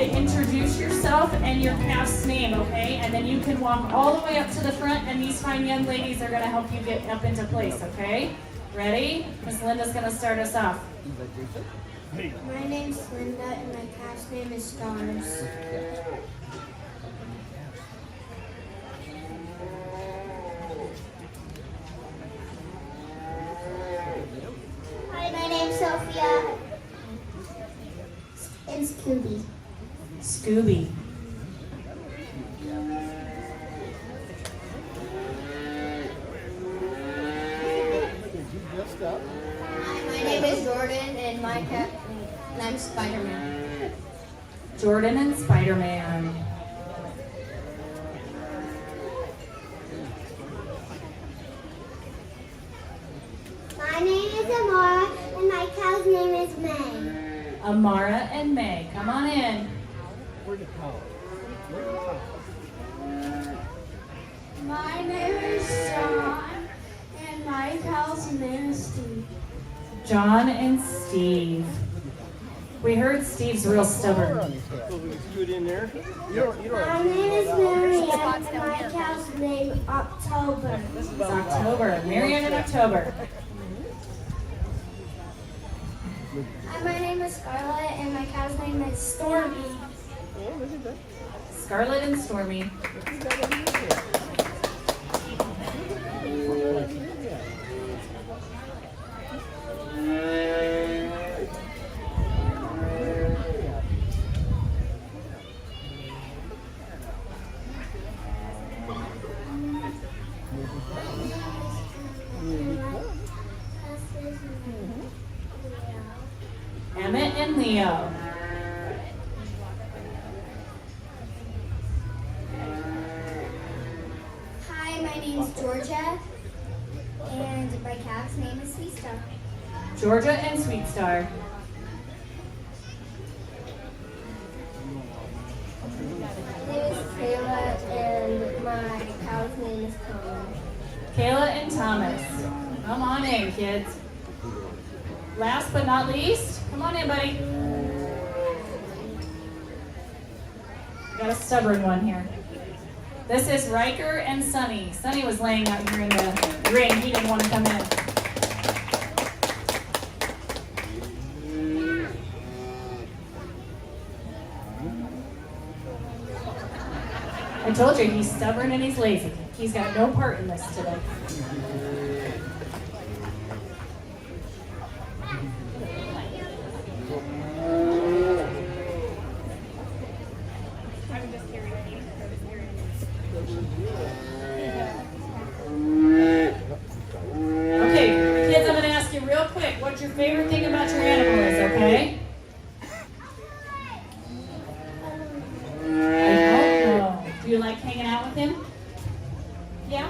to introduce yourself and your calf's name, okay? And then you can walk all the way up to the front, and these fine young ladies are going to help you get up into place, okay? Ready? Miss Linda's going to start us off. My name's Linda, and my calf's name is Stars. Hi, my name's Sophia. And Scooby. Scooby. Hi, my name is Jordan, and I'm Spider-Man. Jordan and Spider-Man. My name is Amara, and my cow's name is May. Amara and May, come on in. My name is John, and my cow's name is Steve. John and Steve. We heard Steve's real stubborn. My name is Marianne, and my cow's name October. It's October. Marianne and October. Hi, my name is Scarlett, and my cow's name is Stormy. Scarlett and Stormy. Emmett and Leo. Hi, my name's Georgia, and my calf's name is Sweet Star. Georgia and Sweet Star. My name is Kayla, and my cow's name is Thomas. Kayla and Thomas. Come on in, kids. Last but not least, come on in, buddy. Got a stubborn one here. This is Riker and Sunny. Sunny was laying out here in the ring. He didn't want to come in. I told you, he's stubborn and he's lazy. He's got no part in this today. Okay, kids, I'm going to ask you real quick what your favorite thing about your animal is, okay? I don't know. Do you like hanging out with him? Yeah?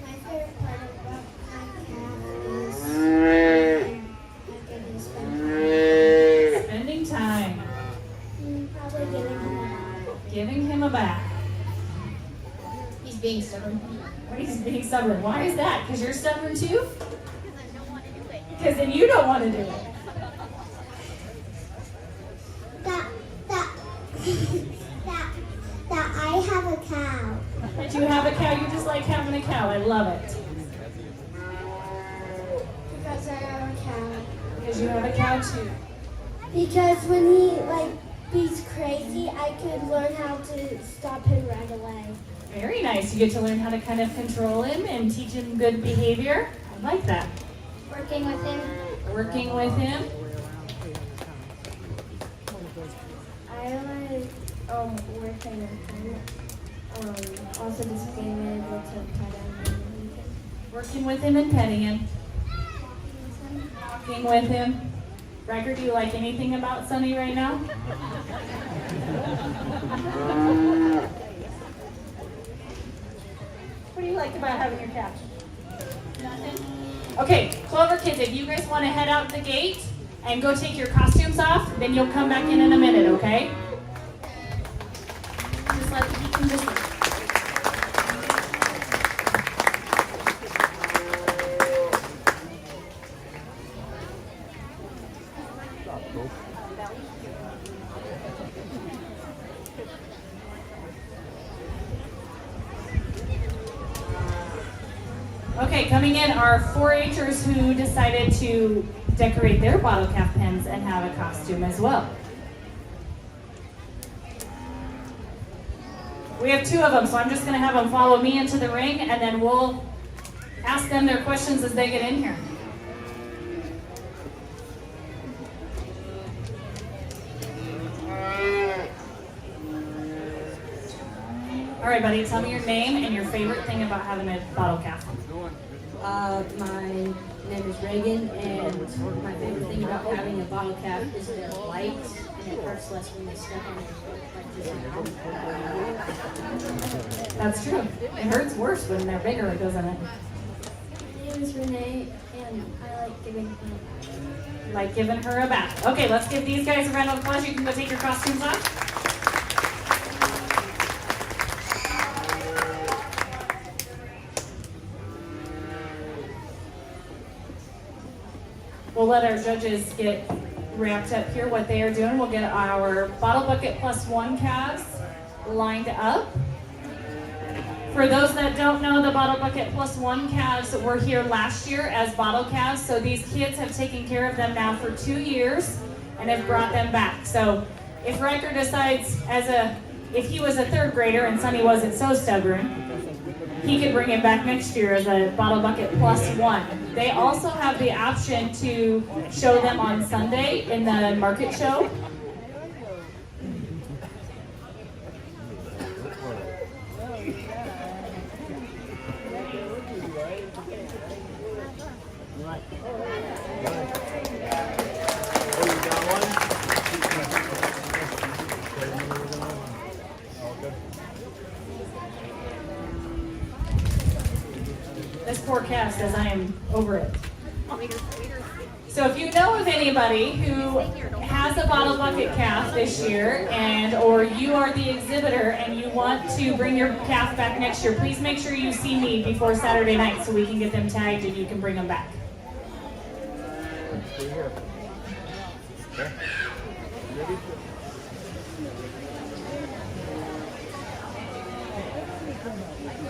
My favorite part about my calf is I get to spend Spending time. probably giving him a bath. Giving him a bath. He's being stubborn. He's being stubborn. Why is that? Because you're stubborn too? Because then you don't want to do it. That I have a cow. That you have a cow, you just like having a cow. I love it. Because I have a cow. Because you have a cow too. Because when he's crazy, I could learn how to stop him right away. Very nice. You get to learn how to kind of control him and teach him good behavior. I like that. Working with him. Working with him. I like working with him. Also just being able to pet him. Working with him and petting him. Walking with him. Riker, do you like anything about Sunny right now? What do you like about having your cat? Nothing? Okay, Clover kids, if you guys want to head out the gate and go take your costumes off, then you'll come back in a minute, okay? Just let you can just Okay, coming in are 4-Hers who decided to decorate their bottle cap pens and have a costume as well. We have 2 of them, so I'm just going to have them follow me into the ring, and then we'll ask them their questions as they get in here. All right, buddy, tell me your name and your favorite thing about having a bottle cap. My name is Reagan, and my favorite thing about having a bottle cap is that it's light and it hurts less when you step on it. That's true. It hurts worse when they're bigger, doesn't it? My name is Renee, and I like giving her. Like giving her a bath. Okay, let's give these guys a round of applause. You can go take your costumes off. We'll let our judges get wrapped up here, what they are doing. We'll get our Bottle Bucket +1 calves lined up. For those that don't know, the Bottle Bucket +1 calves were here last year as bottle calves, so these kids have taken care of them now for 2 years and have brought them back. So if Riker decides if he was a 3rd grader and Sonny wasn't so stubborn, he could bring him back next year as a Bottle Bucket +1. They also have the option to show them on Sunday in the market show. This poor calf says I am over it. So if you know of anybody who has a bottle bucket calf this year, or you are the exhibitor and you want to bring your calf back next year, please make sure you see me before Saturday night so we can get them tagged and you can bring them back.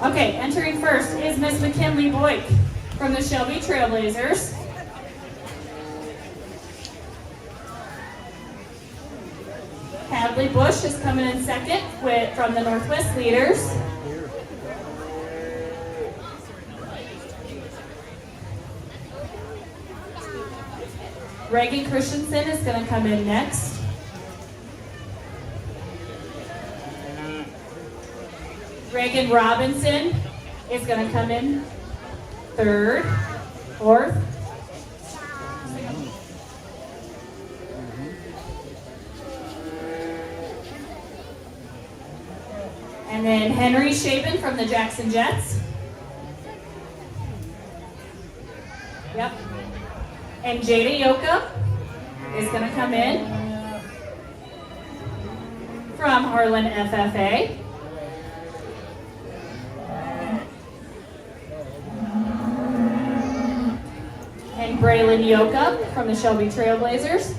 Okay, entering first is Miss McKinley Boyk from the Shelby Trailblazers. Hadley Bush is coming in second from the Northwest Leaders. Reagan Christensen is going to come in next. Reagan Robinson is going to come in 3rd, 4th. And then Henry Shaven from the Jackson Jets. Yep. And Jada Yoka is going to come in from Harlan FFA. And Braylon Yoka from the Shelby Trailblazers.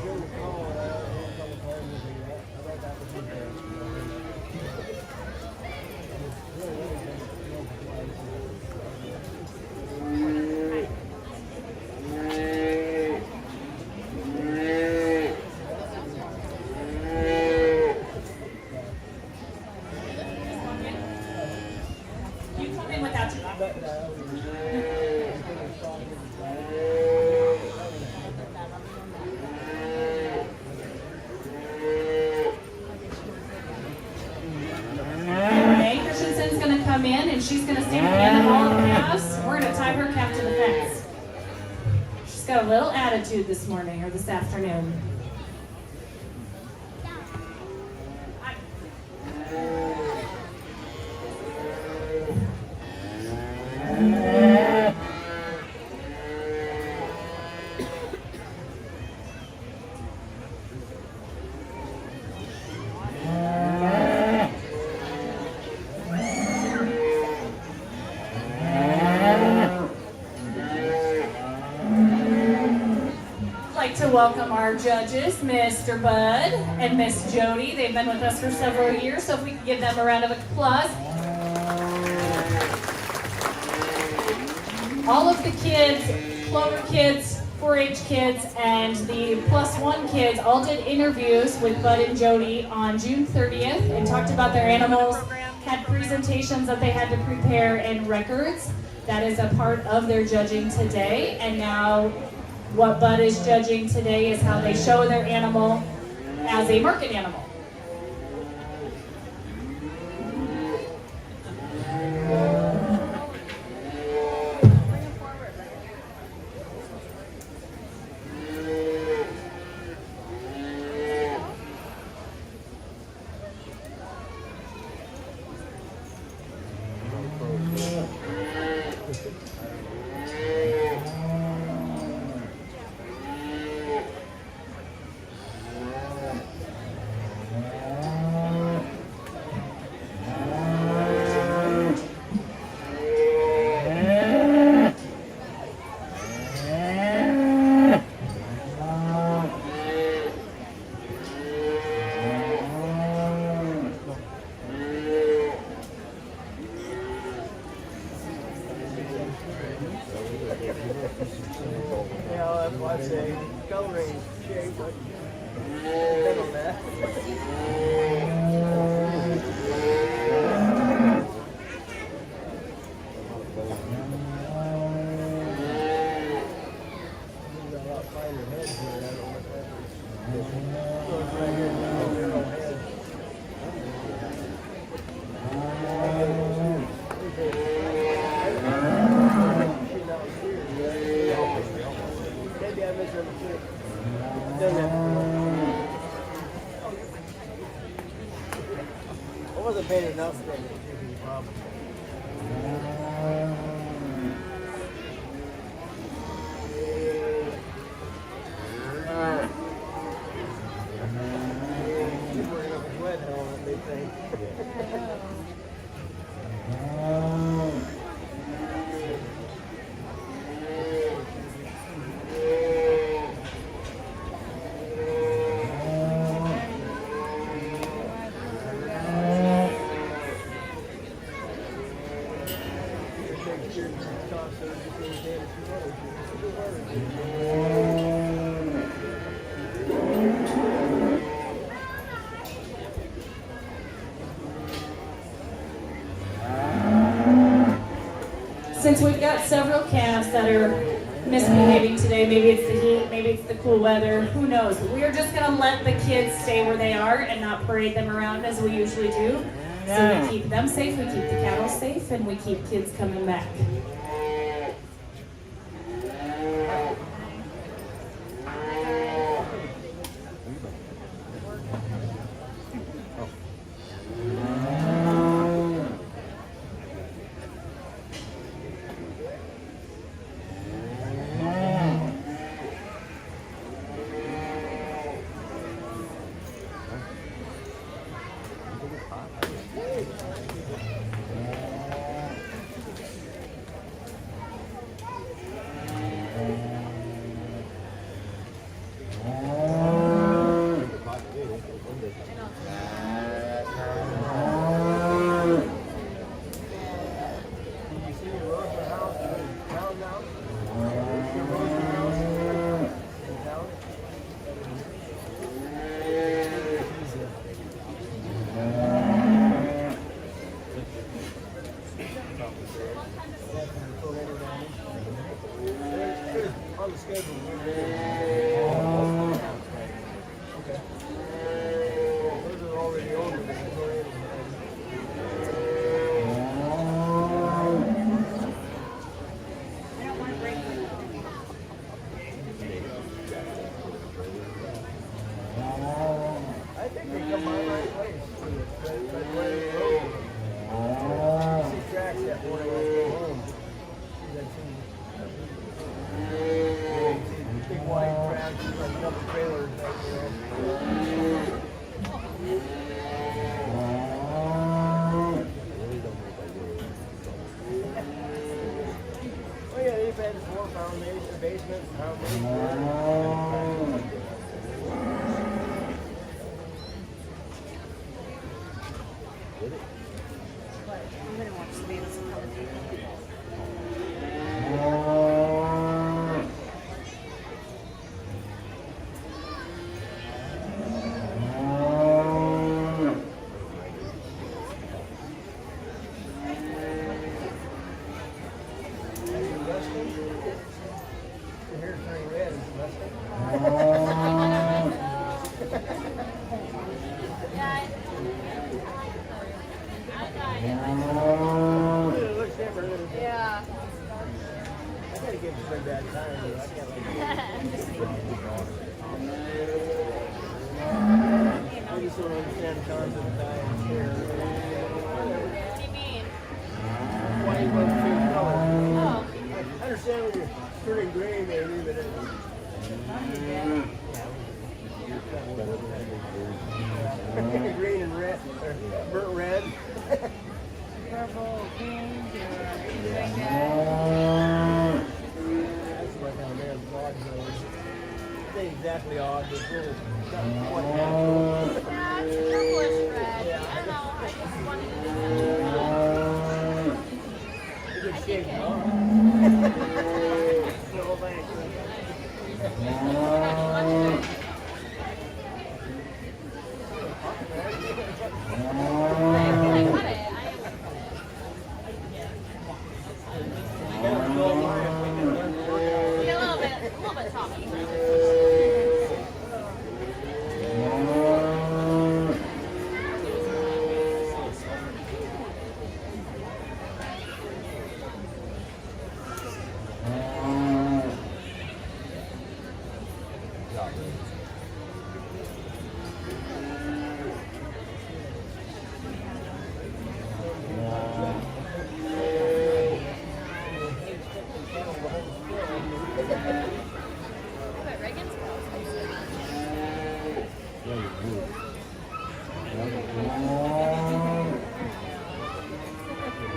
You come in without your come in and she's going to stand at the end of all of the calves. We're going to tie her calf to the fence. She's got a little attitude this morning or this afternoon. welcome our judges, Mr. Bud and Miss Jody. They've been with us for several years, so if we could give them a round of applause. All of the kids, Clover kids, 4-H kids, and the +1 kids all did interviews with Bud and Jody on June 30th and talked about their animals, had presentations that they had to prepare and records. That is a part of their judging today. And now what Bud is judging today is how they show their animal as a market animal. I wasn't paying enough attention. Since we've got several calves that are misbehaving today, maybe it's the heat, maybe it's the cool weather, who knows? But we are just going to let the kids stay where they are and not parade them around as we usually do. So we keep them safe, we keep the cattle safe, and we keep kids coming back. Basement, foundation. But I'm gonna watch Savannah's comedy. Yeah. I gotta give him a pretty bad time. I can't I just don't understand the concept of dying here. What do you mean? Why you want to change color? Oh. I understand when you're turning green, maybe, but green and red, or burnt red. Purple, pink, or anything like that. That's like how man's dog goes. It ain't exactly odd, but it's really not quite natural. Yeah, it's purplish red. I don't know. I just wanted to do It's a good shape, huh? No, thanks. Yeah, a little bit toppy. But Reagan's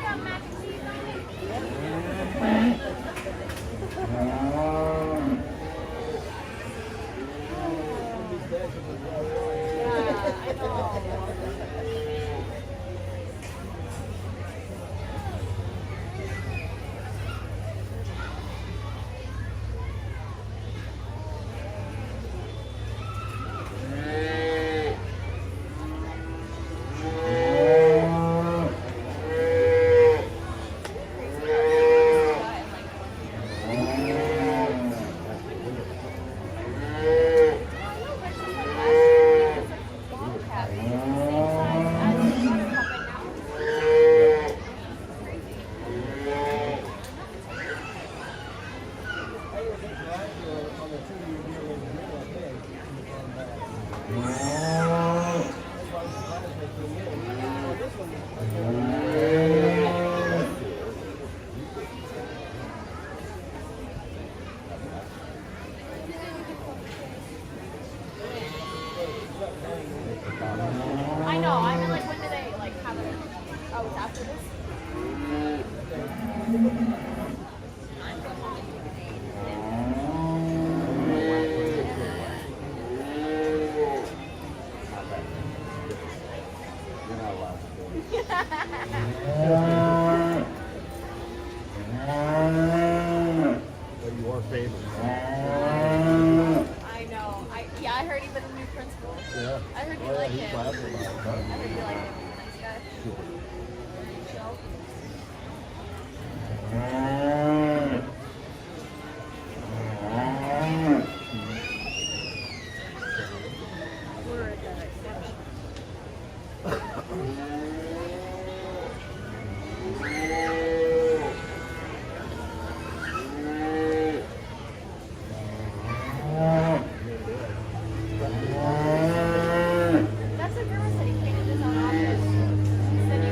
got mac and cheese on it. Yeah, I know. I know. I mean, like, when do they like have it? Oh, it's after this. I know. I heard he's been a new principal. Yeah. I heard you like him. I heard you like him. Nice guy. Chill. We're at the reception. That's what Grandma said. He painted his own office. He said you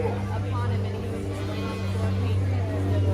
came upon him and he was just laying on the floor painting.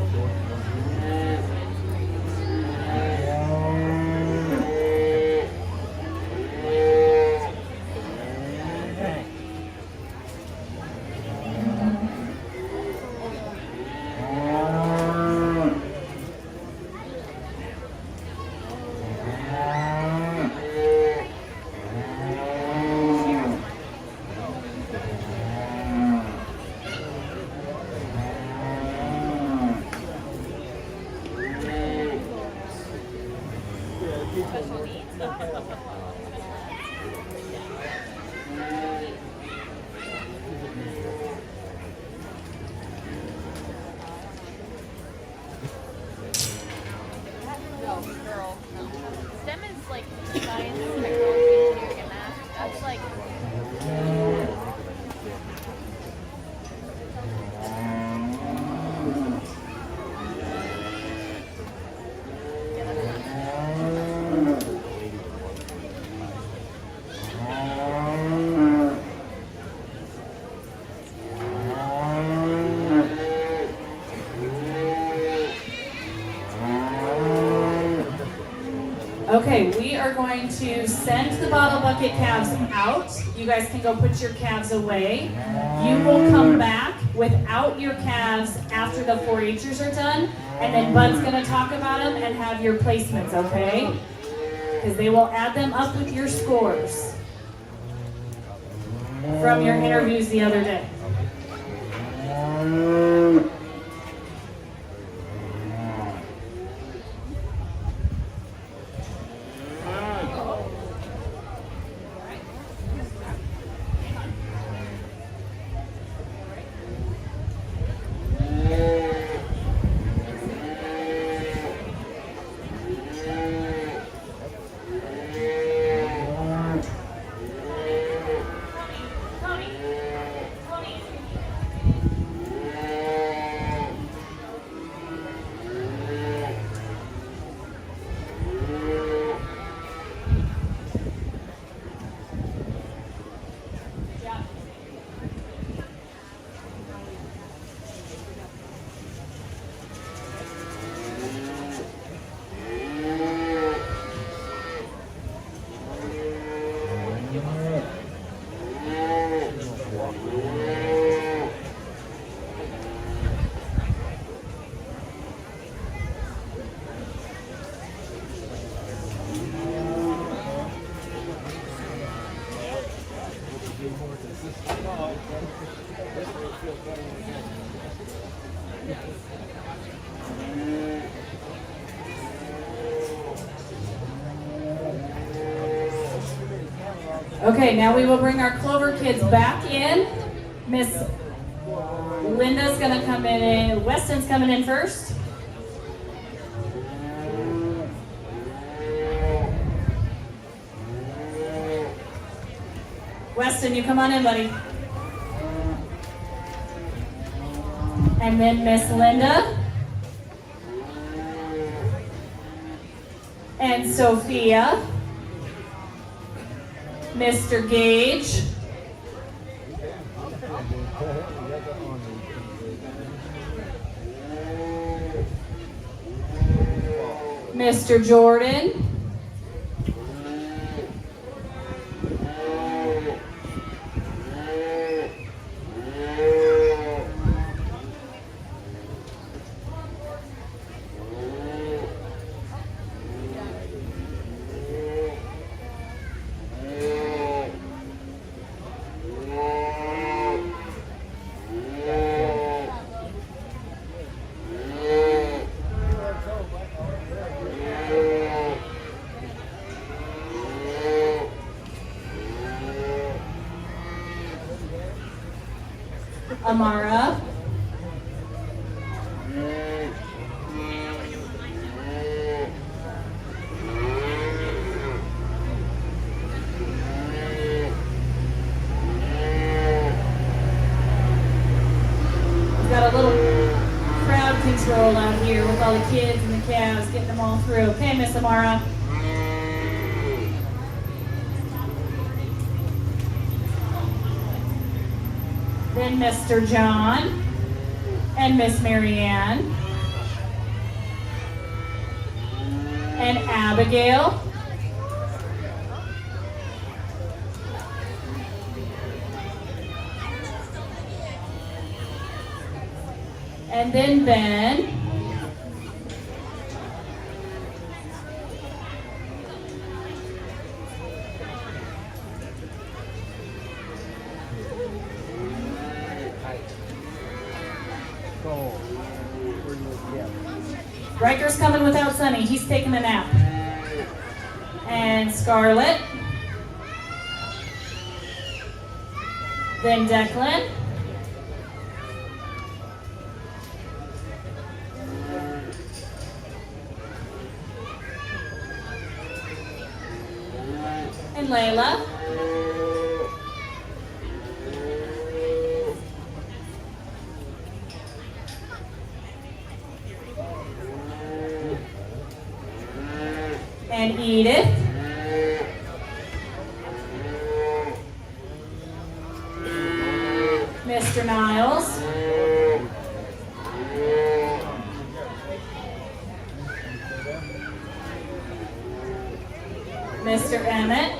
going to send the bottle bucket calves out. You guys can go put your calves away. You will come back without your calves after the 4-Hers are done, and then Bud's going to talk about them and have your placements, okay? Because they will add them up with your scores from your interviews the other day. Okay, now we will bring our Clover kids back in. Miss Linda's gonna come in, Weston's coming in first. Weston, you come on in, buddy. And then Miss Linda. And Sophia. Mr. Gage. Mr. Jordan. Amara. We've got a little crowd control out here with all the kids and the calves, getting them all through. Okay, Miss Amara. Then Mr. John and Miss Marianne and Abigail and then Ben Riker's coming without Sonny. He's taking a nap. And Scarlett. Then Declan. And Layla. And Edith. Mr. Niles. Miss Mr. Emmett.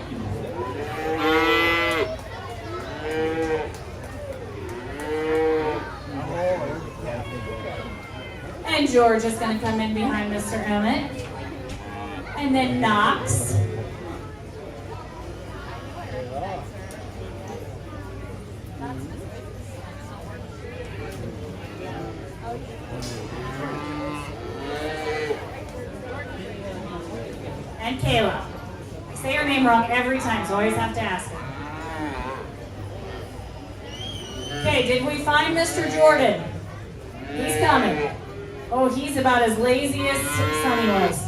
And George is going to come in behind Mr. Emmett. And then Knox. And Kayla. I say her name wrong every time, so I always have to ask her. Okay, did we find Mr. Jordan? He's coming. Oh, he's about as lazy as Sonny was.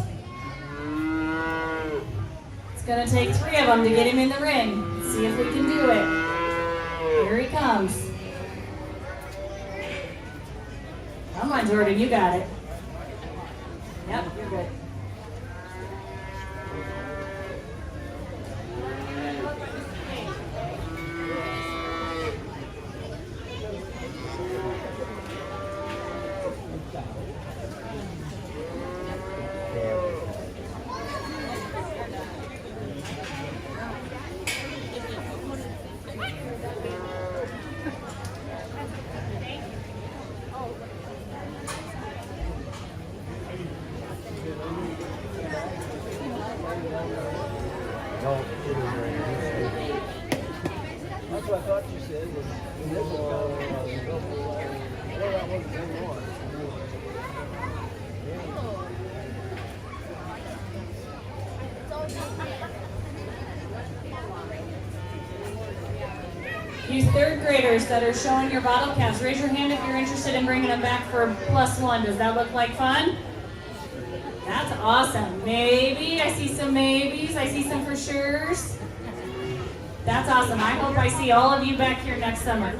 It's gonna take 3 of them to get him in the ring. Let's see if we can do it. Here he comes. Come on, Jordan, you got it. Yep, you're good. That's what I thought you said. You third graders that are showing your bottle caps, raise your hand if you're interested in bringing them back for +1. Does that look like fun? That's awesome. Maybe. I see some maybes. I see some for sures. That's awesome. I hope I see all of you back here next summer.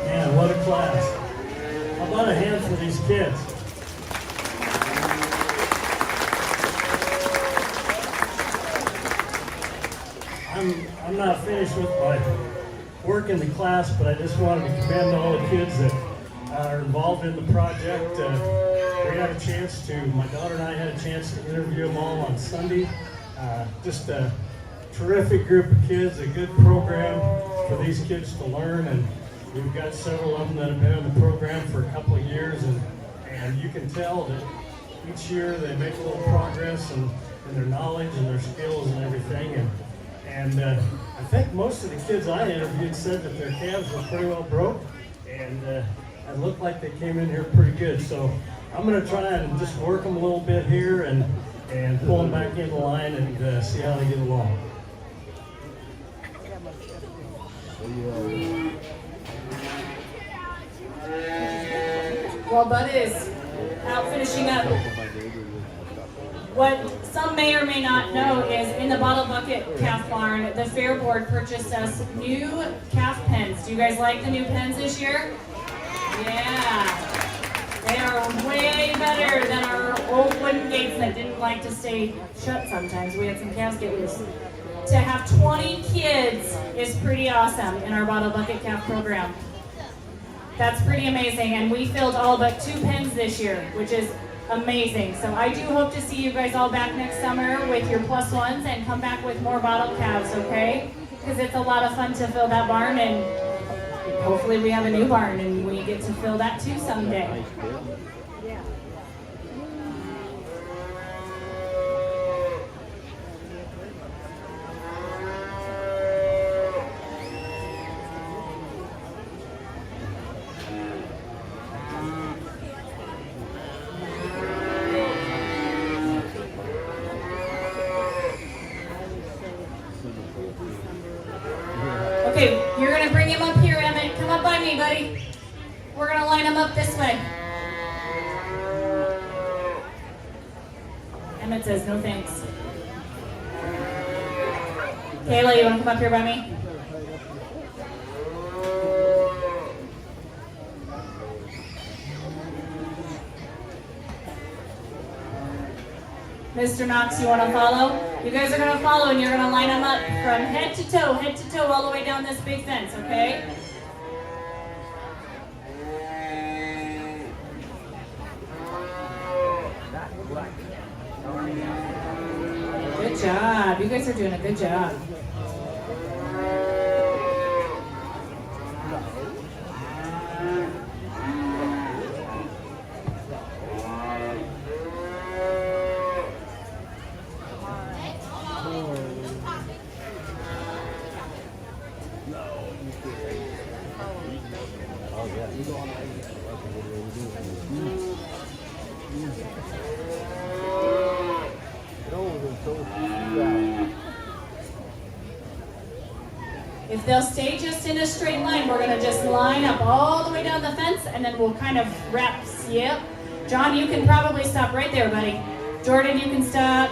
Man, what a class. How about a hand for these kids? I'm not finished with my work in the class, but I just wanted to commend all the kids that are involved in the project. We had a chance to, my daughter and I had a chance to interview them all on Sunday. Just a terrific group of kids, a good program for these kids to learn, and we've got several of them that have been in the program for a couple of years, and you can tell that each year they make a little progress in their knowledge and their skills and everything. And I think most of the kids I interviewed said that their calves were pretty well broke, and it looked like they came in here pretty good. So I'm going to try and just work them a little bit here and pull them back in the line and see how they get along. While Bud is out finishing up what some may or may not know is in the Bottle Bucket Calf Barn, the Fair Board purchased us new calf pens. Do you guys like the new pens this year? Yeah. They are way better than our old wooden gates that didn't like to stay shut sometimes. We had some calves get loose. To have 20 kids is pretty awesome in our Bottle Bucket Calf program. That's pretty amazing, and we filled all but 2 pens this year, which is amazing. So I do hope to see you guys all back next summer with your +1s and come back with more bottle calves, okay? Because it's a lot of fun to fill that barn, and hopefully we have a new barn and we get to fill that too someday. Okay, you're gonna bring him up here, Emmett. Come up by me, buddy. We're gonna line him up this way. Emmett says no thanks. Kayla, you wanna come up here by me? Mr. Knox, you want to follow? You guys are going to follow and you're going to line them up from head to toe, all the way down this big fence, okay? Good job. You guys are doing a good job. If they'll stay just in a straight line, we're gonna just line up all the way down the fence and then we'll kind of wrap. Yep. John, you can probably stop right there, buddy. Jordan, you can stop.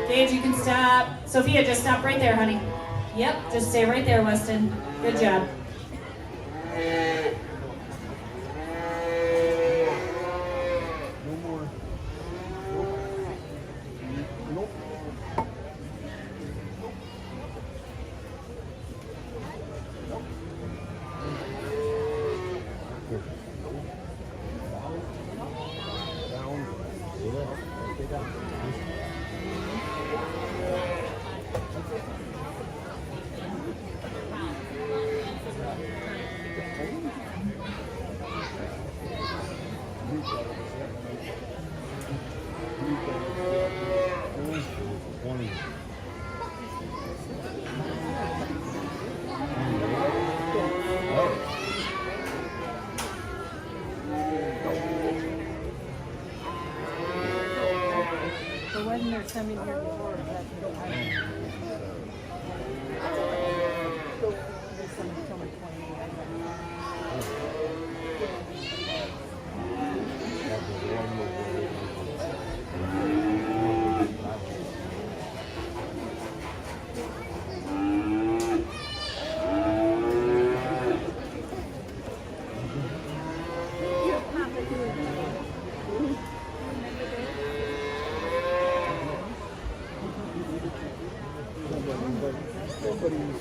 Gage, you can stop. Sophia, just stop right there, honey. Yep, just stay right there, Weston. Good job. Coming here before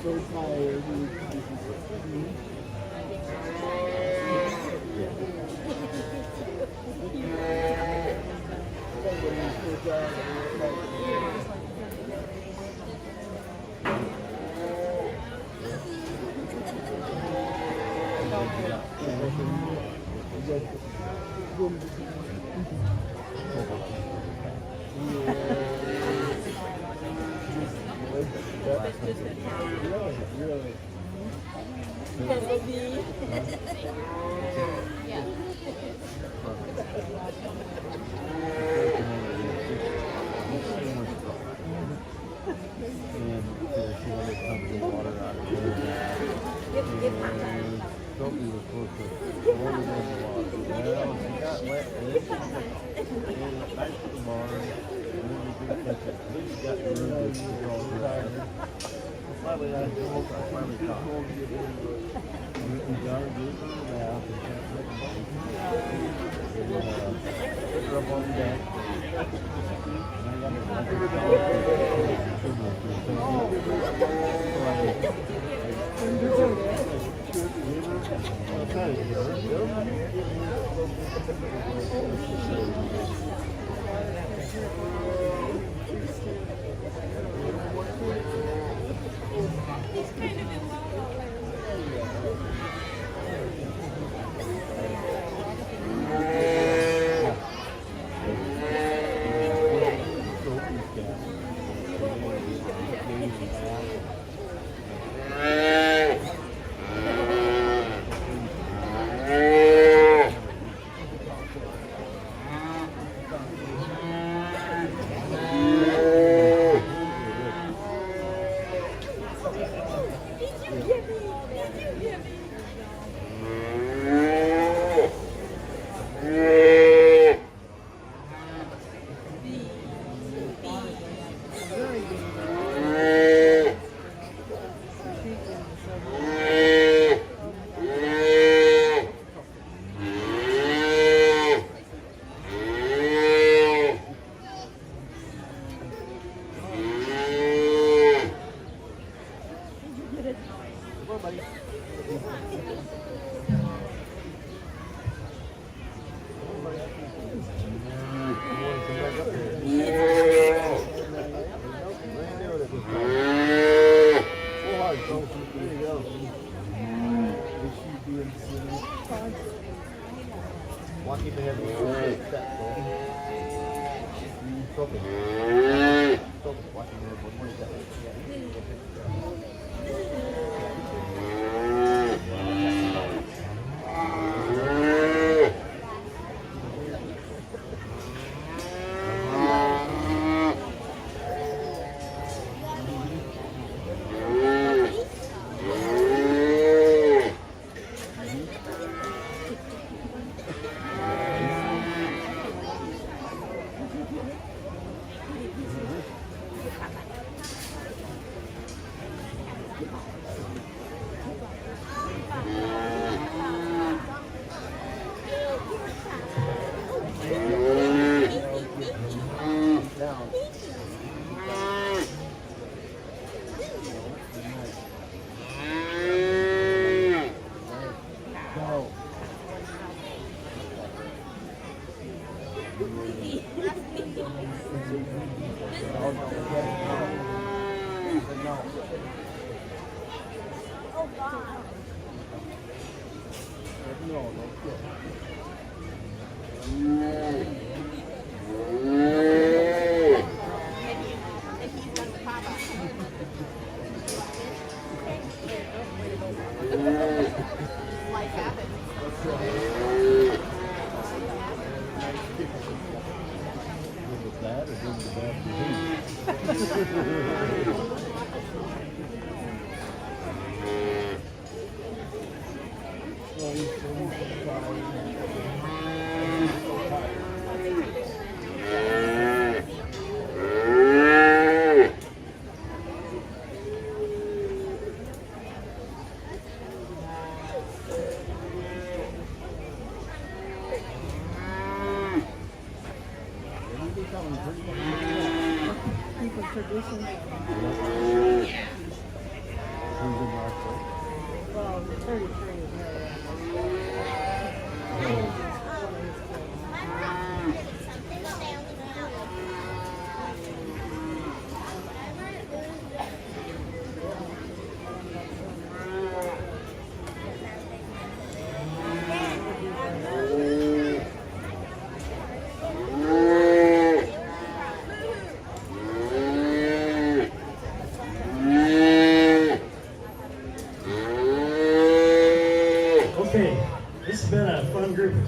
so tired. Really?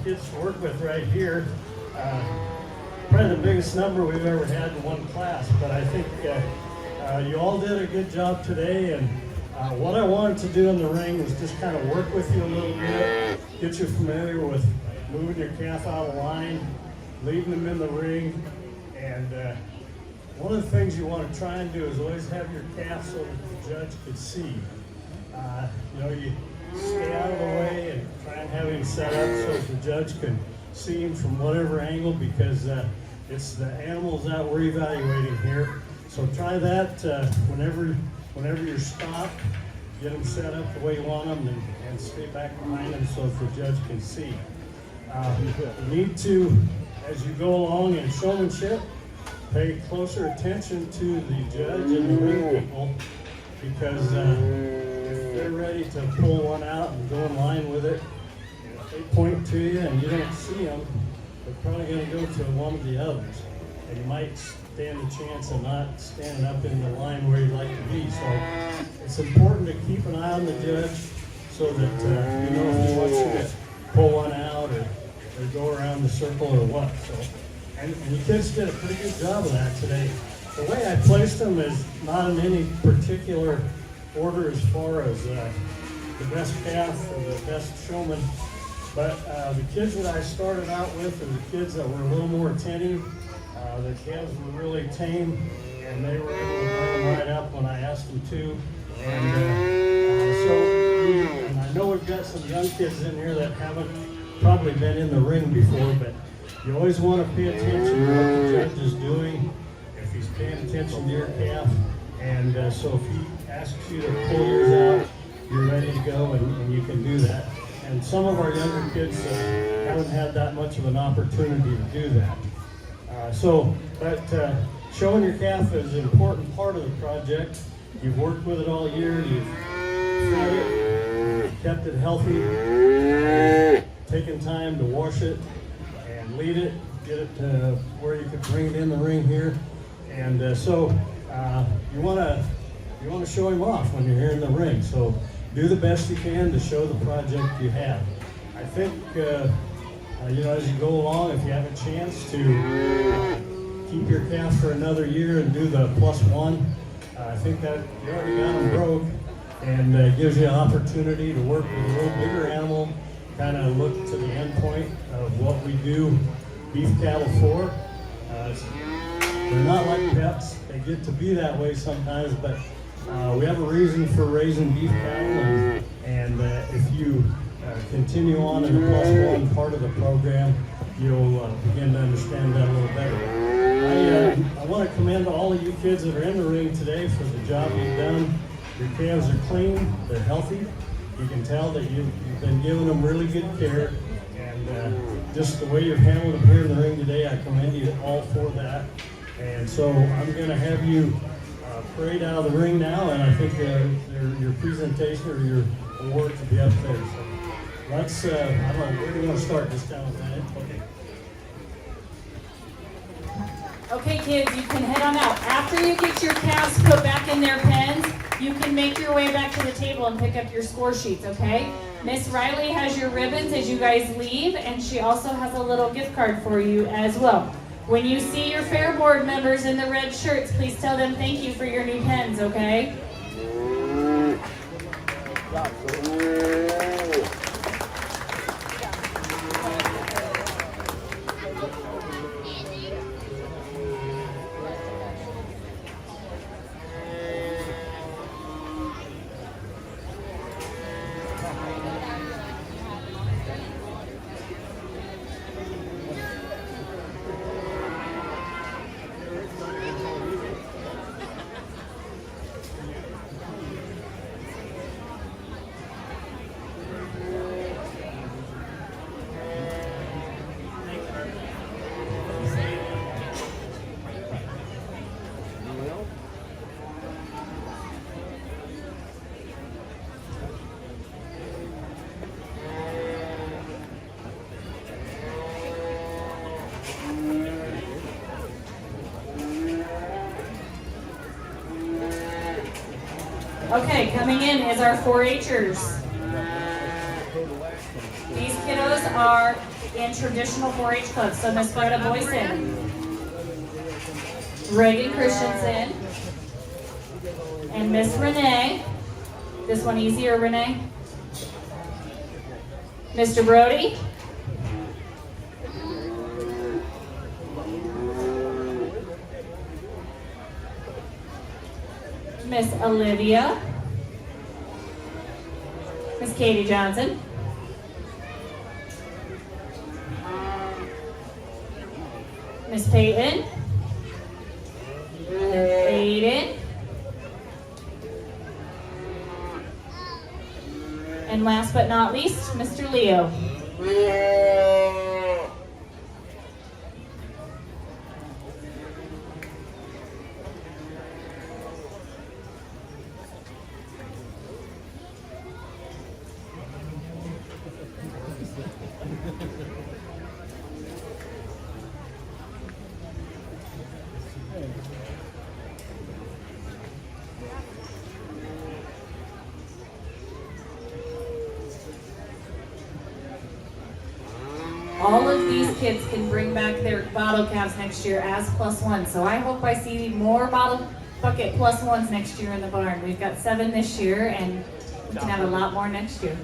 Kids to work with right here. Probably the biggest number we've ever had in one class, but I think you all did a good job today, and what I wanted to do in the ring was just kind of work with you a little bit, get you familiar with moving your calf out of line, leaving them in the ring, and one of the things you want to try and do is always have your calf so that the judge could see. You stay out of the way and try and have him set up so that the judge can see him from whatever angle, because it's the animals that we're evaluating here. So try that whenever you're stopped, get them set up the way you want them, and stay back behind them so that the judge can see. You need to, as you go along in showmanship, pay closer attention to the judge and the ring people, because if they're ready to pull one out and go in line with it, if they point to you and you don't see them, they're probably going to go to one of the others, and you might stand a chance of not standing up in the line where you'd like to be. So it's important to keep an eye on the judge so that you know if he wants you to pull one out or go around the circle or what. So, and the kids did a pretty good job of that today. The way I placed them is not in any particular order as far as the best calf or the best showman, but the kids that I started out with are the kids that were a little more attentive. The calves were really tame, and they were able to bring them right up when I asked them to. And I know we've got some young kids in here that haven't probably been in the ring before, but you always want to pay attention to what the judge is doing, if he's paying attention to your calf. And so if he asks you to pull yours out, you're ready to go, and you can do that. And some of our younger kids haven't had that much of an opportunity to do that. But showing your calf is an important part of the project. You've worked with it all year, you've fed it, kept it healthy, taken time to wash it and lead it, get it to where you could bring it in the ring here. And so you want to show him off when you're here in the ring. So do the best you can to show the project you have. I think as you go along, if you have a chance to keep your calf for another year and do the +1, I think that you already got them broke, and gives you an opportunity to work with a little bigger animal, kind of look to the end point of what we do beef cattle for. They're not like pets. They get to be that way sometimes, but we have a reason for raising beef cattle, and if you continue on in the +1 part of the program, you'll begin to understand that a little better. I want to commend all of you kids that are in the ring today for the job you've done. Your calves are clean, they're healthy. You can tell that you've been giving them really good care, and just the way you've handled them here in the ring today, I commend you all for that. And so I'm going to have you parade out of the ring now, and I think your presentation or your award will be up there. So let's, I don't know, where do you want to start this down with that? Okay. Okay, kids, you can head on out. After you get your calves put back in their pens, you can make your way back to the table and pick up your score sheets, okay? Miss Riley has your ribbons as you guys leave, and she also has a little gift card for you as well. When you see your Fair Board members in the red shirts, please tell them thank you for your new pens, okay? Okay, coming in is our 4-H'ers. These kiddos are in traditional 4-H clubs. So Miss Greta Boyson, Reagan Christensen, and Miss Renee. This one easier, Renee. Mr. Brody. Miss Olivia, Miss Katie Johnson, Miss Peyton, Aiden, and last but not least, Mr. Leo. All of these kids can bring back their bottle caps next year as +1. So I hope I see more bottle bucket +1s next year in the barn. We've got 7 this year and we can have a lot more next year.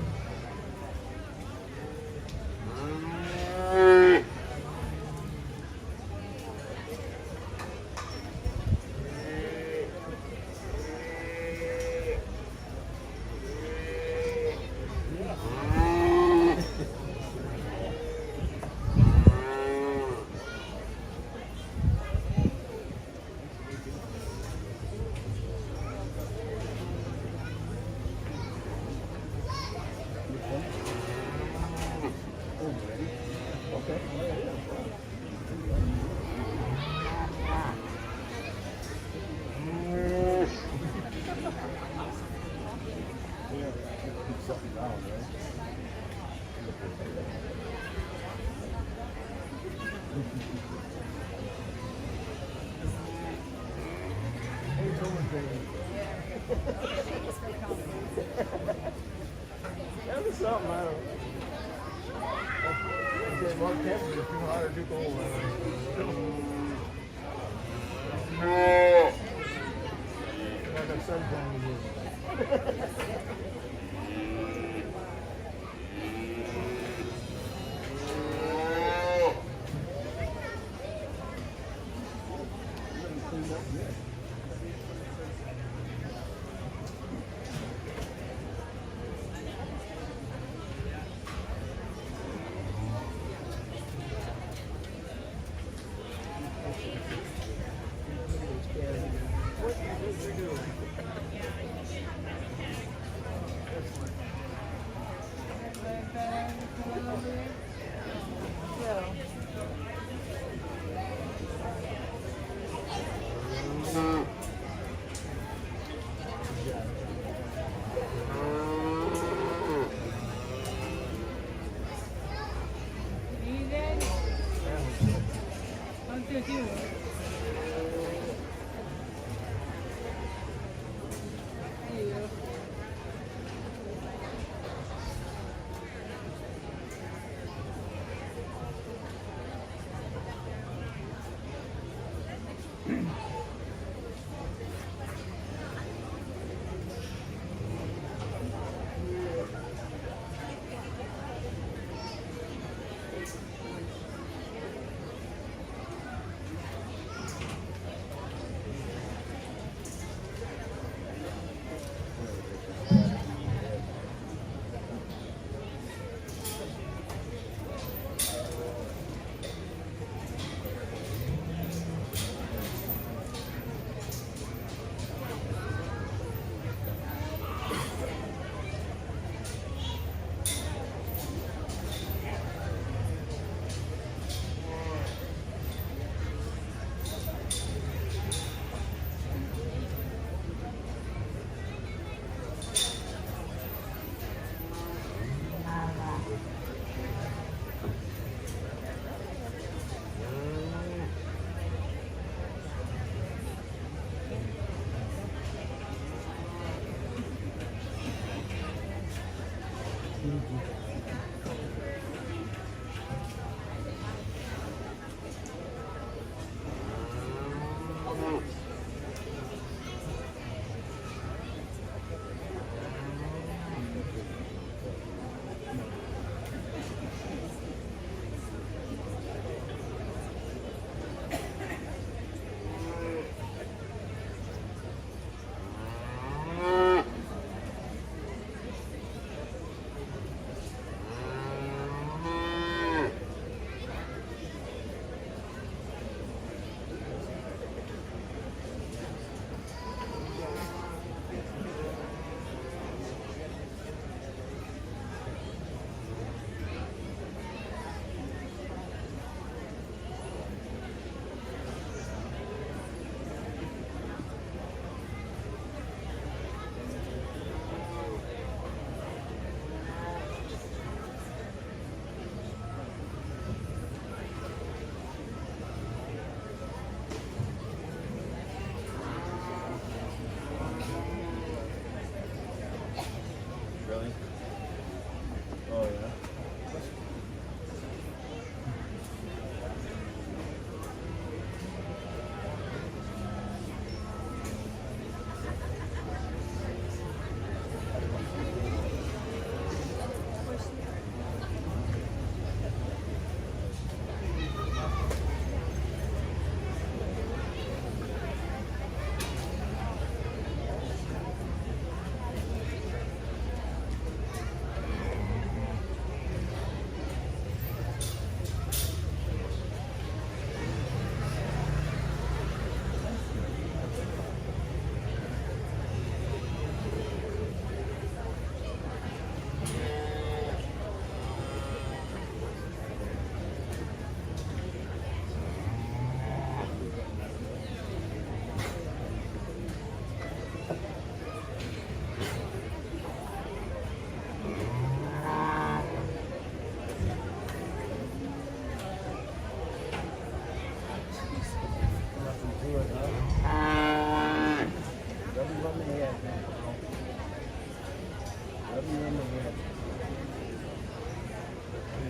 That was something, I don't know. Okay, Mark Kemp is too hard or too cold. Like a sunshine again.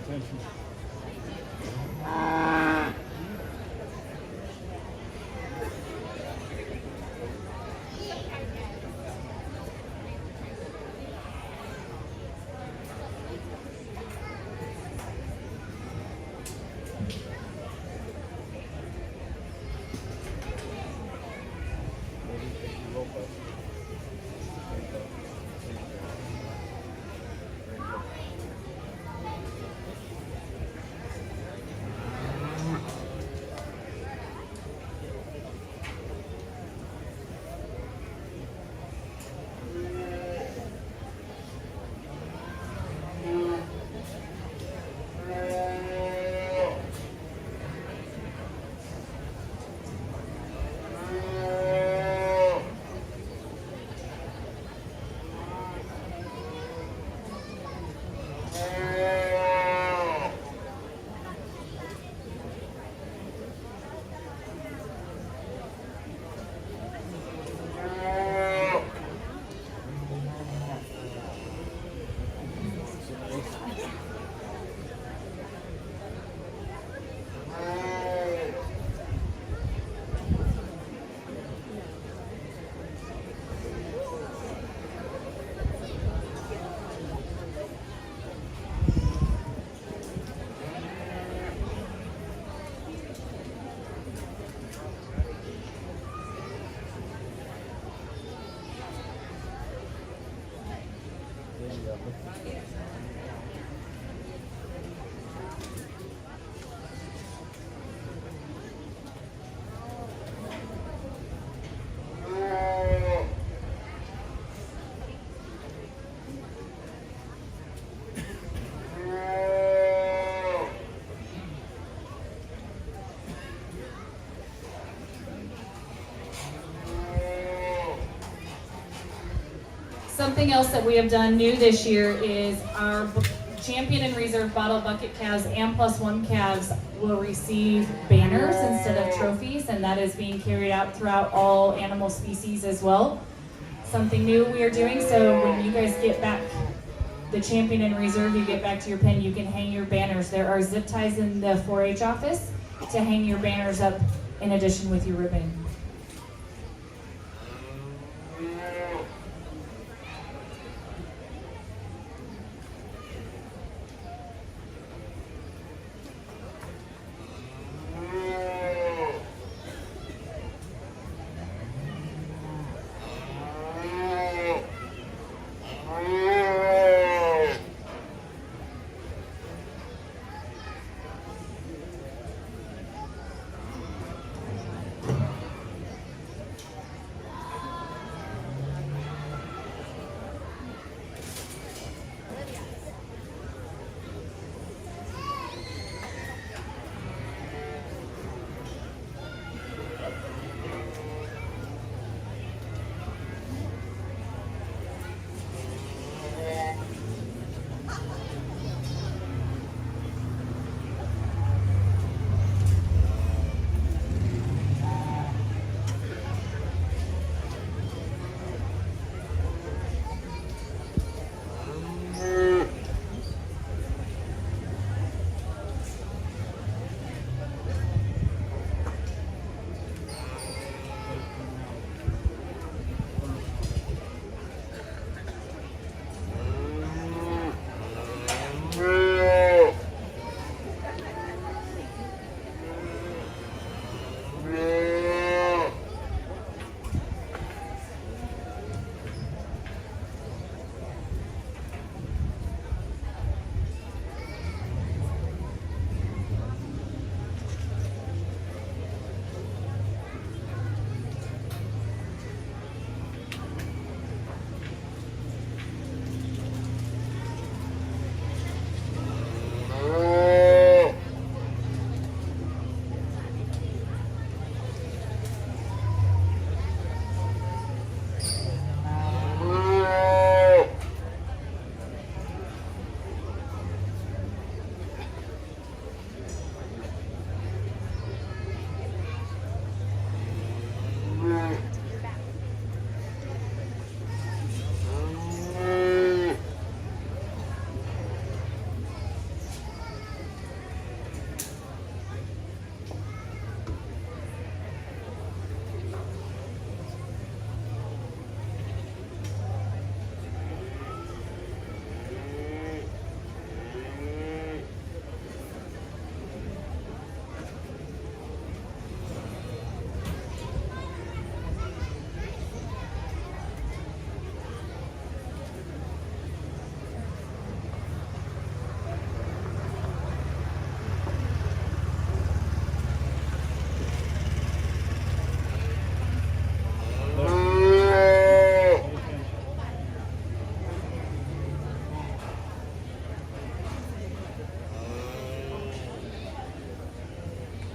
attention. Something else that we have done new this year is our champion and reserve bottle bucket calves and +1 calves will receive banners instead of trophies, and that is being carried out throughout all animal species as well. Something new we are doing, so when you guys get back the champion and reserve, you get back to your pen, you can hang your banners. There are zip ties in the 4-H office to hang your banners up in addition with your ribbon.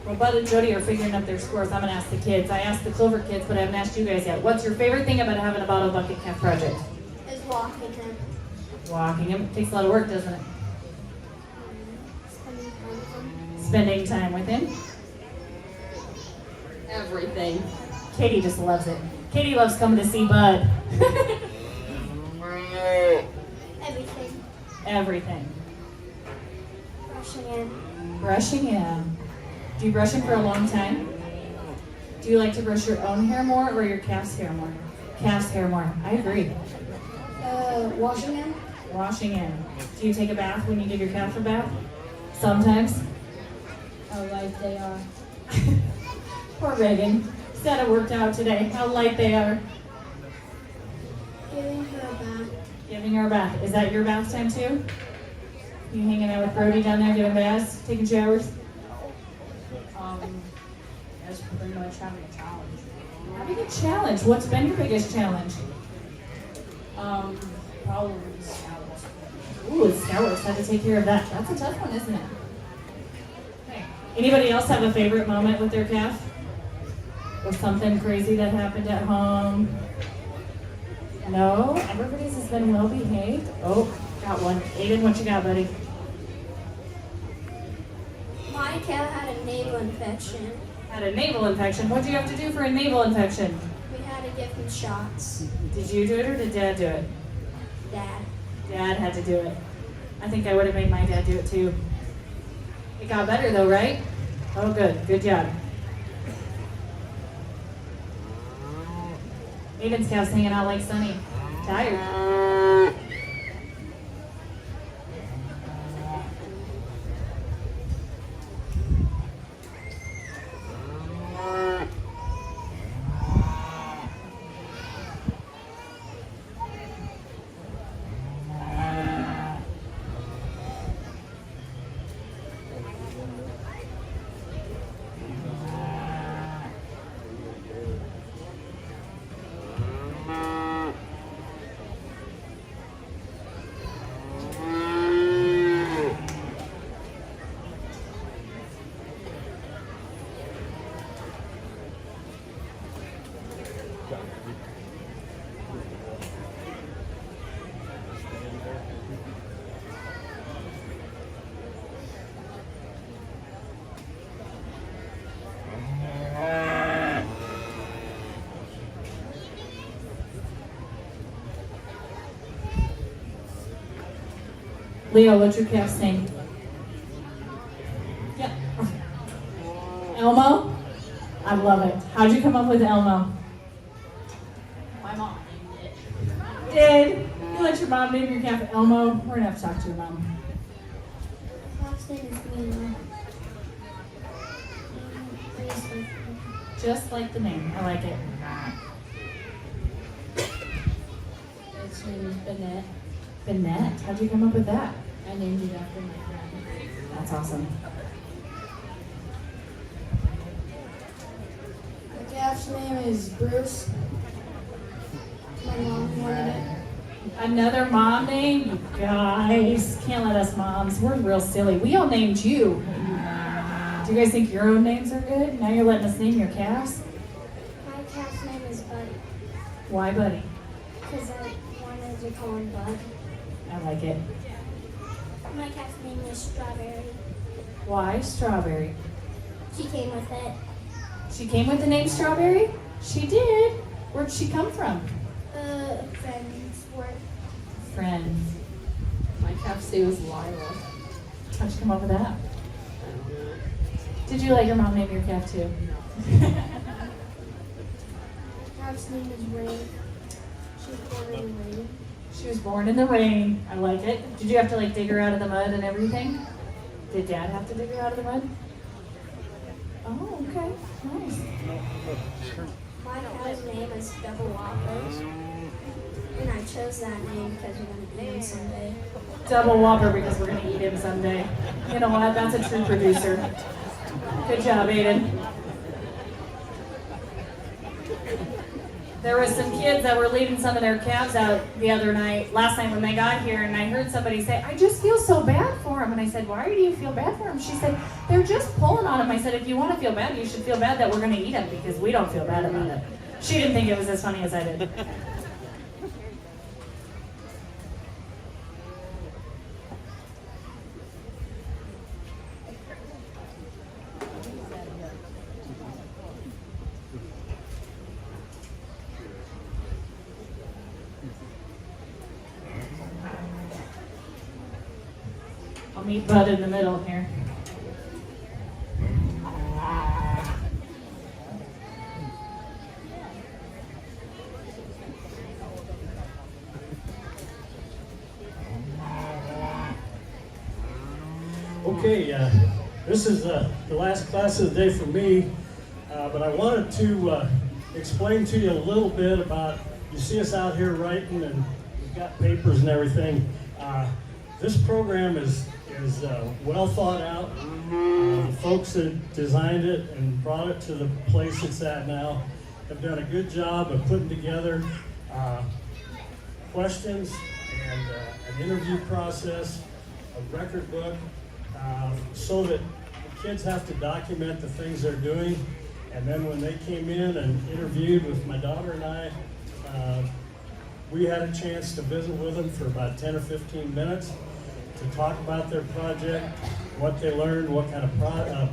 Well, Bud and Jody are figuring up their scores. I'm gonna ask the kids. I asked the Clover kids, but I haven't asked you guys yet. What's your favorite thing about having a bottle bucket calf project? Is walking him. Walking him. Takes a lot of work, doesn't it? Spending time with him. Spending time with him. Everything. Katie just loves it. Katie loves coming to see Bud. Everything. Everything. Brushing him. Brushing him. Do you brush him for a long time? Do you like to brush your own hair more or your calf's hair more? Calf's hair more. I agree. Washing him. Washing him. Do you take a bath when you give your calf a bath? Sometimes. How light they are. Poor Reagan. Said it worked out today. How light they are. Giving her a bath. Giving her a bath. Is that your bath time too? You hanging out with Brody down there giving baths, taking showers? That's pretty much having a challenge. Having a challenge. What's been your biggest challenge? Probably scouts. Ooh, scours. Had to take care of that. That's a tough one, isn't it? Okay. Anybody else have a favorite moment with their calf? Or something crazy that happened at home? No? Everybody's has been well behaved? Oh, got one. Aiden, what you got, buddy? My cat had a nasal infection. Had a navel infection. What'd you have to do for a navel infection? We had to give him shots. Did you do it or did Dad do it? Dad. Dad had to do it. I think I would have made my dad do it too. It got better though, right? Oh, good. Good job. Aiden's calf's hanging out like Sunny. Tired. Leo, what's your calf's name? Yeah. Elmo? I love it. How'd you come up with Elmo? My mom named it. Did you let your mom name your calf Elmo? We're gonna have to talk to your mom. Last name is Mila. Just like the name. I like it. Its name is Bennett. Bennett. How'd you come up with that? I named it after my friend. That's awesome. My calf's name is Bruce. My mom wanted it. Another mom name? You guys can't let us moms. We're real silly. We all named you. Do you guys think your own names are good? Now you're letting us name your calves? My calf's name is Buddy. Why, buddy? Because I wanted to call him Bud. I like it. My calf's name is Strawberry. Why strawberry? She came with it. She came with the name Strawberry? She did. Where'd she come from? Friends were. Friends. My calf's name was Lila. How'd you come up with that? Did you let your mom name your calf too? Calf's name is Rain. She was born in the rain. She was born in the rain. I like it. Did you have to like dig her out of the mud and everything? Did Dad have to dig her out of the mud? Oh, okay. Nice. My cow's name is Double Whopper. And I chose that name because we're going to eat him someday. Double Whopper because we're going to eat him someday. You know what? That's a true producer. Good job, Aiden. There were some kids that were leaving some of their calves out the other night, last night when they got here, and I heard somebody say, I just feel so bad for him. And I said, why do you feel bad for him? She said, they're just pulling on him. I said, if you want to feel bad, you should feel bad that we're going to eat him because we don't feel bad about it. She didn't think it was as funny as I did. I'll meet Bud in the middle here. Okay, this is the last class of the day for me, but I wanted to explain to you a little bit about, you see us out here writing and we've got papers and everything. This program is well thought out. The folks that designed it and brought it to the place it's at now have done a good job of putting together questions and an interview process, a record book, so that the kids have to document the things they're doing. And then when they came in and interviewed with my daughter and I, we had a chance to visit with them for about 10 or 15 minutes to talk about their project, what they learned, what kind of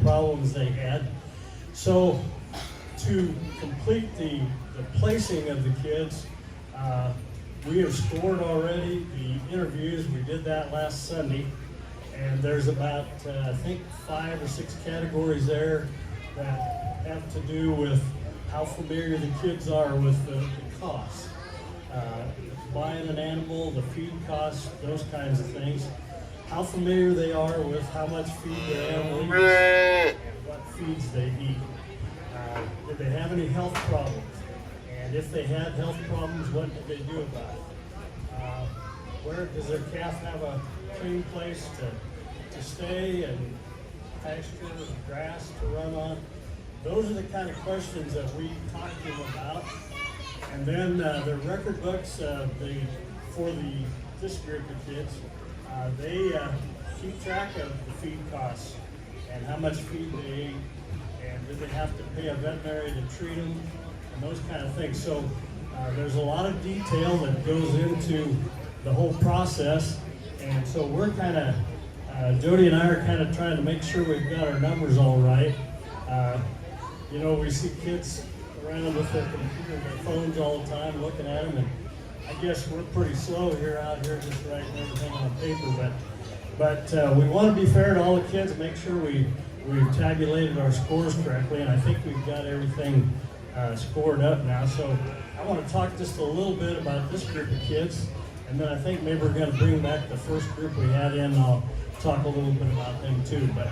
problems they had. So to complete the placing of the kids, we have scored already the interviews. We did that last Sunday. And there's about, I think, 5 or 6 categories there that have to do with how familiar the kids are with the costs. Buying an animal, the feed costs, those kinds of things. How familiar they are with how much feed their animal eats and what feeds they eat. Did they have any health problems? And if they had health problems, what did they do about it? Where does their calf have a clean place to stay and pasture and grass to run on? Those are the kind of questions that we talk to them about. And then the record books, for this group of kids, they keep track of the feed costs and how much feed they ate, and do they have to pay a veterinary to treat them, and those kind of things. So there's a lot of detail that goes into the whole process, and so we're kind of, Jody and I are kind of trying to make sure we've got our numbers all right. You know, we see kids around with their computer, their phones all the time, looking at them, and I guess we're pretty slow out here just writing everything on paper, but we want to be fair to all the kids and make sure we've tabulated our scores correctly, and I think we've got everything scored up now. So I want to talk just a little bit about this group of kids, and then I think maybe we're going to bring back the first group we had in, and I'll talk a little bit about them too. But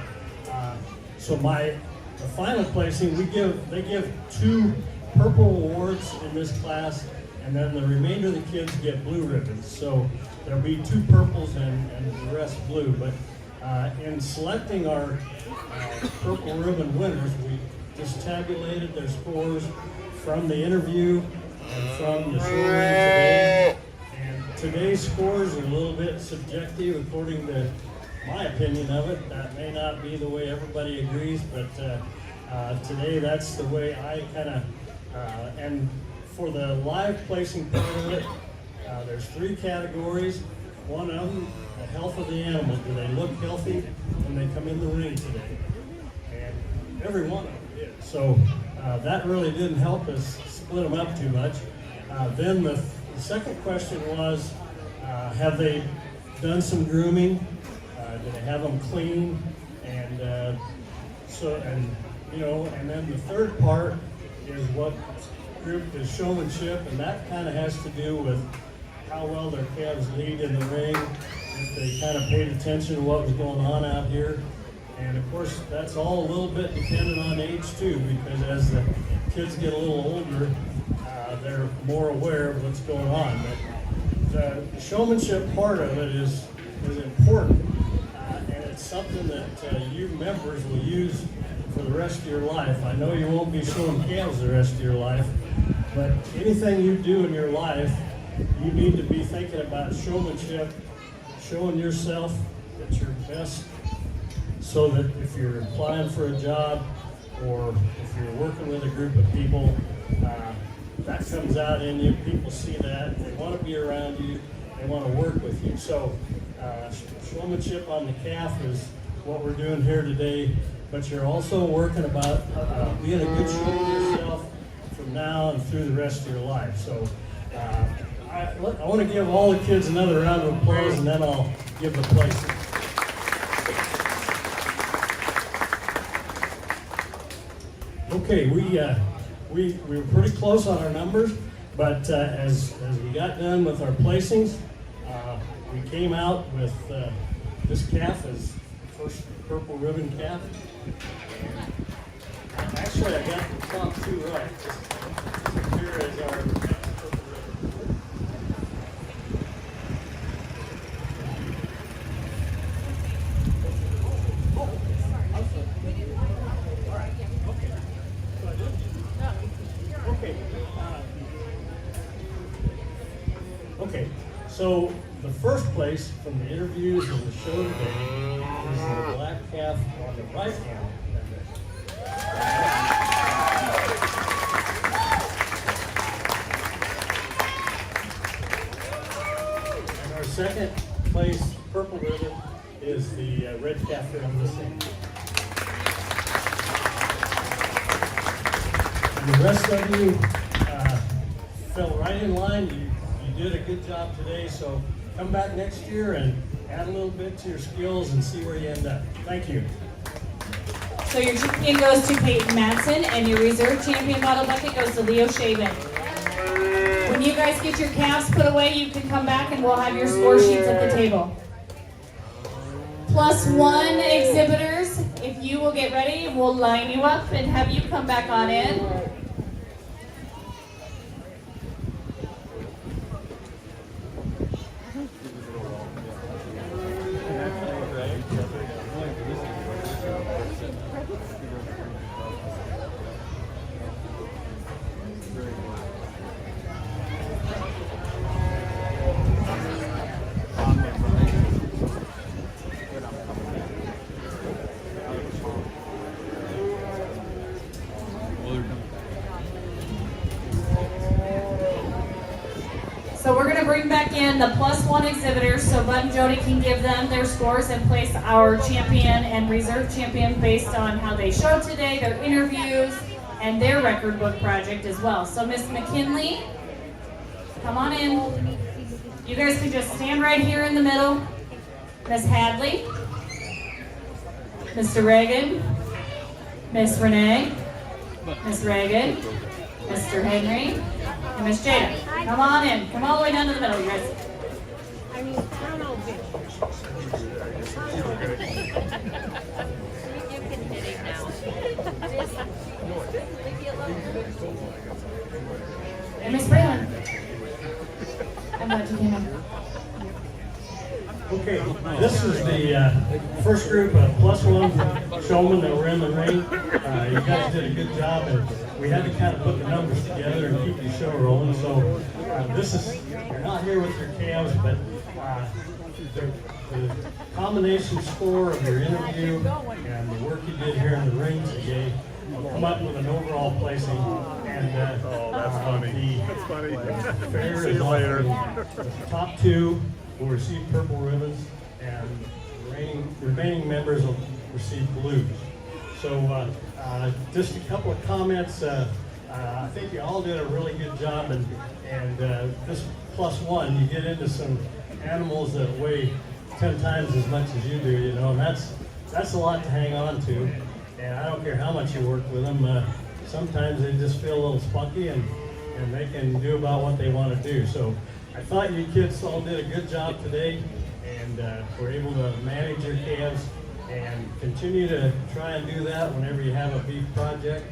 so the final placing, they give 2 purple awards in this class, and then the remainder of the kids get blue ribbons. So there'll be 2 purples and the rest blue. But in selecting our purple ribbon winners, we just tabulated their scores from the interview and from the show ring today. And today's scores are a little bit subjective according to my opinion of it. That may not be the way everybody agrees, but today that's the way I kind of, and for the live placing part of it, there's 3 categories. One of them, the health of the animal. Do they look healthy when they come in the ring today? And every one of them did. So that really didn't help us split them up too much. Then the second question was, have they done some grooming? Do they have them clean? And and then the third part is what group is showmanship, and that kind of has to do with how well their calves lead in the ring, if they kind of paid attention to what was going on out here. And of course, that's all a little bit dependent on age too, because as the kids get a little older, they're more aware of what's going on. But the showmanship part of it is important, and it's something that you members will use for the rest of your life. I know you won't be showing calves the rest of your life, but anything you do in your life, you need to be thinking about showmanship, showing yourself at your best, so that if you're applying for a job or if you're working with a group of people, that comes out in you. People see that. They want to be around you. They want to work with you. So showmanship on the calf is what we're doing here today, but you're also working about being a good steward of yourself from now and through the rest of your life. So I want to give all the kids another round of applause, and then I'll give the place. Okay, we were pretty close on our numbers, but as we got done with our placings, we came out with this calf as the first purple ribbon calf. Actually, I got the top two right. Just here is our purple ribbon. Okay, so the first place from the interviews and the show today is the black calf on the right hand. And our second place purple ribbon is the red calf here on this end. And the rest of you fell right in line. You did a good job today, so come back next year and add a little bit to your skills and see where you end up. Thank you. So your champion goes to Peyton Madsen, and your reserve champion bottle bucket goes to Leo Shaven. When you guys get your calves put away, you can come back and we'll have your score sheets at the table. +1 exhibitors, if you will get ready, we'll line you up and have you come back on in. So we're going to bring back in the +1 exhibitors so Bud and Jody can give them their scores and place our champion and reserve champion based on how they showed today, their interviews, and their record book project as well. So Miss McKinley, come on in. You guys can just stand right here in the middle. Miss Hadley, Mr. Reagan, Miss Renee, Miss Reagan, Mr. Henry, and Miss Jada. Come on in. Come all the way down to the middle, you guys. I mean, I don't know. You can hit it now. Just leave you alone. And Miss Braylon. I'm glad you came in. Okay, this is the first group of +1 showmen that were in the ring. You guys did a good job, and we had to kind of put the numbers together and keep the show rolling. So this is, you're not here with your calves, but the combination score of your interview and the work you did here in the ring today will come up with an overall placing. And that's funny. That's funny. The fair See is you later. the top two will receive purple ribbons, and remaining members will receive blues. So just a couple of comments. I think you all did a really good job, and this +1, you get into some animals that weigh 10 times as much as you do, you know, and that's a lot to hang on to. And I don't care how much you work with them. Sometimes they just feel a little spunky, and they can do about what they want to do. So I thought you kids all did a good job today, and were able to manage your calves and continue to try and do that whenever you have a beef project.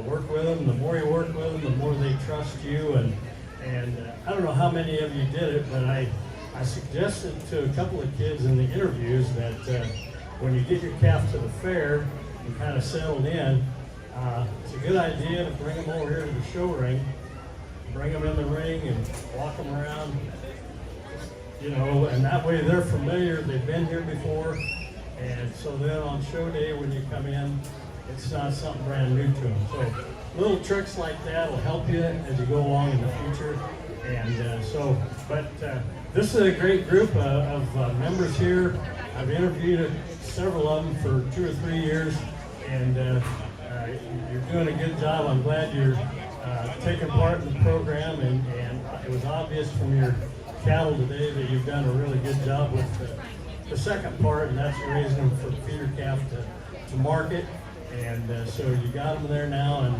Work with them. The more you work with them, the more they trust you. And I don't know how many of you did it, but I suggested to a couple of kids in the interviews that when you get your calf to the fair and kind of settled in, it's a good idea to bring them over here to the show ring, bring them in the ring and walk them around you know, and that way they're familiar, they've been here before, and so then on show day when you come in, it's not something brand new to them. So little tricks like that will help you as you go along in the future. And this is a great group of members here. I've interviewed several of them for 2 or 3 years, and you're doing a good job. I'm glad you're taking part in the program, and it was obvious from your cattle today that you've done a really good job with the second part, and that's raising them for feeder calf to market. And so you got them there now,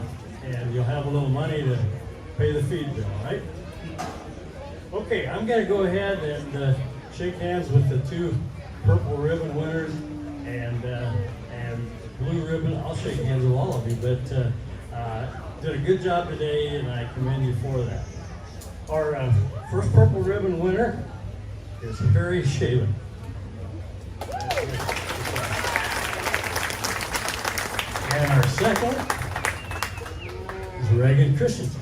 and you'll have a little money to pay the feed bill, right? Okay, I'm going to go ahead and shake hands with the 2 purple ribbon winners and blue ribbon. I'll shake hands with all of you, but did a good job today, and I commend you for that. Our first purple ribbon winner is Harry Shelby. And our second is Reagan Christensen.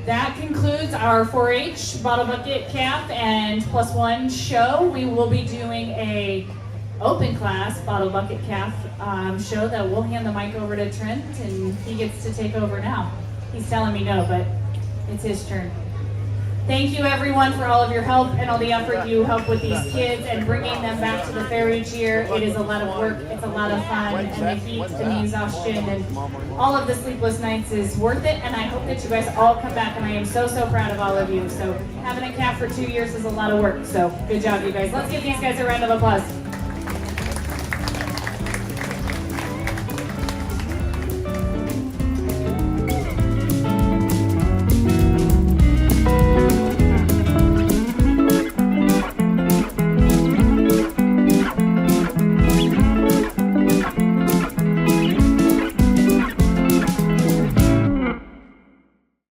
That concludes our 4-H bottle bucket calf and +1 show. We will be doing a open class bottle bucket calf show that we'll hand the mic over to Trent, and he gets to take over now. He's telling me no, but it's his turn. Thank you everyone for all of your help and all the effort you help with these kids and bringing them back to the fair each year. It is a lot of work, it's a lot of fun, and the heat, the exhaustion, and all of the sleepless nights is worth it, and I hope that you guys all come back, and I am so proud of all of you. So having a calf for 2 years is a lot of work, so good job you guys. Let's give these guys a round of applause.